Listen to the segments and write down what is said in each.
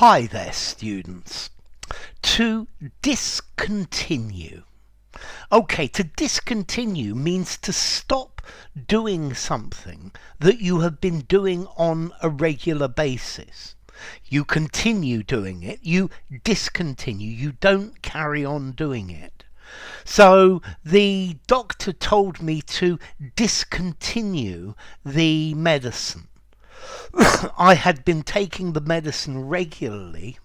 Hi there, students. To discontinue. Okay, to discontinue means to stop doing something that you have been doing on a regular basis. You continue doing it, you discontinue, you don't carry on doing it. So the doctor told me to discontinue the medicine. I had been taking the medicine regularly,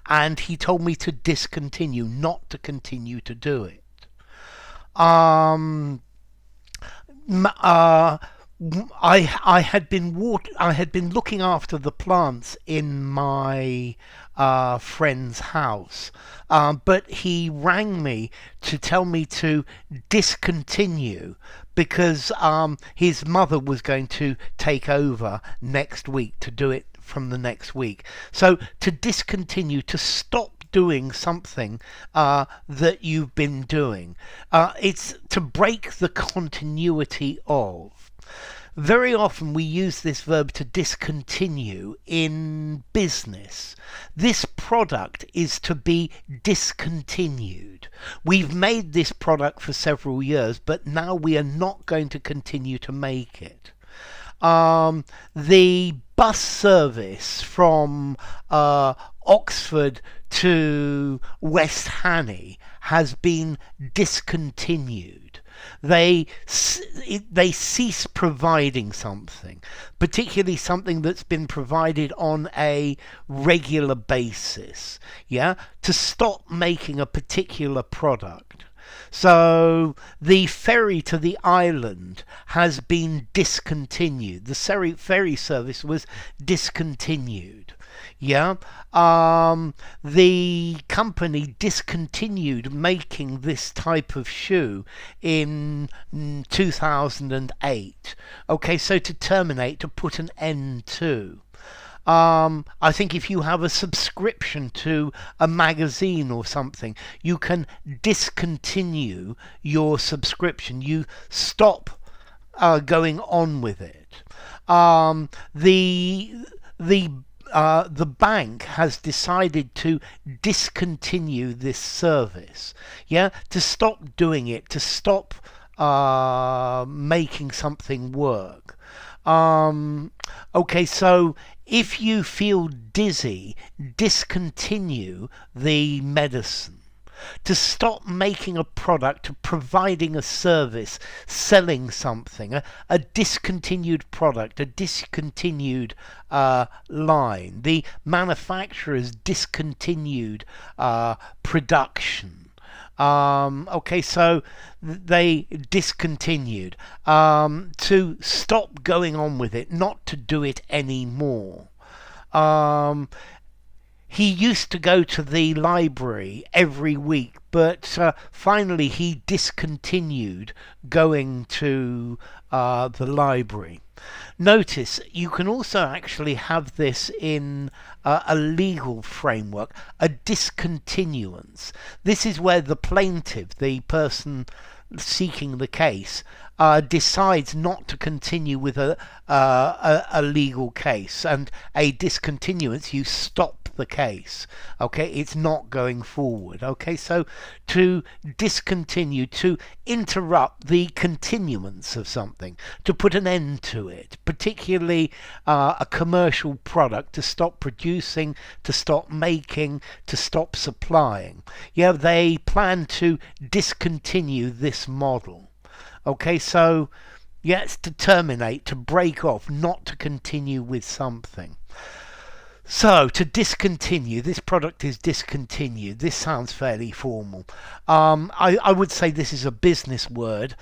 and he told me to discontinue, not to continue to do it. Um, I had been looking after the plants in my friend's house, but he rang me to tell me to discontinue because his mother was going to take over next week to do it from the next week. So to discontinue, to stop doing something that you've been doing. It's to break the continuity of. Very often we use this verb to discontinue in business. This product is to be discontinued. We've made this product for several years, but now we are not going to continue to make it. The bus service from Oxford to West Hanny has been discontinued. They cease providing something, particularly something that's been provided on a regular basis, to stop making a particular product. So the ferry to the island has been discontinued. The ferry service was discontinued. The company discontinued making this type of shoe in 2008. Okay, so to terminate, to put an end to. I think if you have a subscription to a magazine or something, you can discontinue your subscription. You stop going on with it. The bank has decided to discontinue this service, to stop doing it, to stop making something work. Okay, so if you feel dizzy, discontinue the medicine. To stop making a product, providing a service, selling something, a discontinued product, a discontinued line. The manufacturers discontinued production. Okay, so they discontinued. To stop going on with it, not to do it anymore. He used to go to the library every week, but finally he discontinued going to the library. Notice you can also actually have this in a legal framework, a discontinuance. This is where the plaintiff, the person seeking the case, decides not to continue with a legal case, and a discontinuance, you stop the case. Okay, it's not going forward. Okay, so to discontinue, to interrupt the continuance of something, to put an end to it, particularly a commercial product, to stop producing, to stop making, to stop supplying. They plan to discontinue this model. Okay, so it's to terminate, to break off, not to continue with something. So, to discontinue, this product is discontinued. This sounds fairly formal. I would say this is a business word.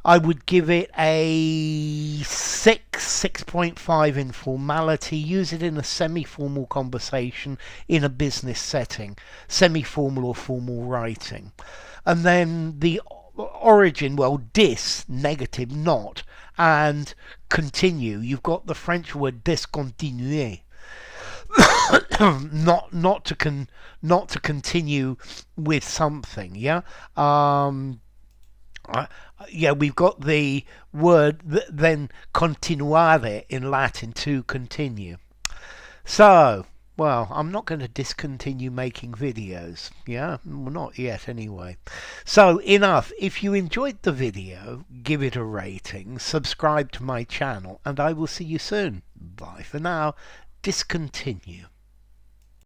I would give it a 6.5 in formality. Use it in a semi-formal conversation in a business setting, semi-formal or formal writing. And then the origin, dis, negative, not, and continue. You've got the French word discontinuer. not to continue with something. We've got the word then continuare in Latin, to continue. So Well, I'm not going to discontinue making videos. Yeah, well, not yet anyway. So enough. If you enjoyed the video, give it a rating, subscribe to my channel, and I will see you soon. Bye for now. Discontinue.